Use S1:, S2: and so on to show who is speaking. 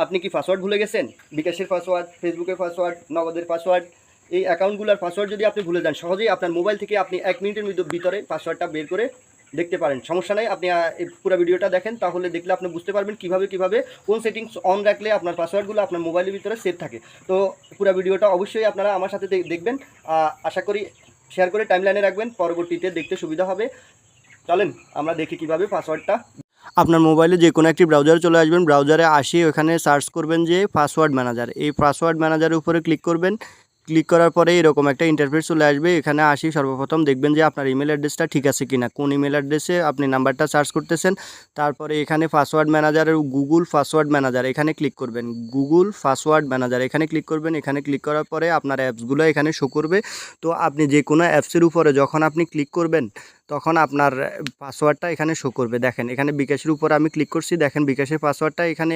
S1: আপনি কি পাসওয়ার্ড ভুলে গেছেন? বিকাশের পাসওয়ার্ড, ফেসবুকের পাসওয়ার্ড, নগদের পাসওয়ার্ড, এই অ্যাকাউন্টগুলোর পাসওয়ার্ড যদি আপনি ভুলে যান, সহজেই আপনার মোবাইল থেকে আপনি 1 মিনিটের ভিতরে পাসওয়ার্ডটা বের করে দেখতে পারেন। সমস্যা নাই, আপনি এই পুরো ভিডিওটা দেখেন, তাহলে দেখলে আপনি বুঝতে পারবেন কিভাবে কোন সেটিংস অন রাখলে আপনার পাসওয়ার্ডগুলো আপনার মোবাইলের ভিতরে সেভ থাকে। তো পুরো ভিডিওটা অবশ্যই আপনারা আমার সাথে দেখবেন। আশা করি শেয়ার করে টাইমলাইনে রাখবেন, পরবর্তীতে দেখতে সুবিধা হবে। চলেন আমরা দেখি কিভাবে পাসওয়ার্ডটা। আপনার মোবাইলে যে কোনো একটি ব্রাউজারে চলে আসবেন, ব্রাউজারে আসি ওখানে সার্চ করবেন যে পাসওয়ার্ড ম্যানেজার। এই পাসওয়ার্ড ম্যানেজারের উপরে ক্লিক করবেন। ক্লিক করার পরে এরকম একটা ইন্টারফেস চলে আসবে। এখানে আসি সর্বপ্রথম দেখবেন যে আপনার ইমেল অ্যাড্রেসটা ঠিক আছে কিনা, কোন ইমেল অ্যাড্রেসে আপনি নাম্বারটা সার্চ করতেছেন। তারপরে এখানে পাসওয়ার্ড ম্যানেজারের গুগল পাসওয়ার্ড ম্যানেজার এখানে ক্লিক করবেন। গুগল পাসওয়ার্ড ম্যানেজার এখানে ক্লিক করবেন। এখানে ক্লিক করার পরে আপনার অ্যাপসগুলো এখানে শো করবে। তো আপনি যে কোনো অ্যাপসের উপরে যখন আপনি ক্লিক করবেন তখন আপনার পাসওয়ার্ডটা এখানে শো করবে। দেখেন এখানে বিকাশের উপরে আমি ক্লিক করছি, দেখেন বিকাশের পাসওয়ার্ডটা এখানে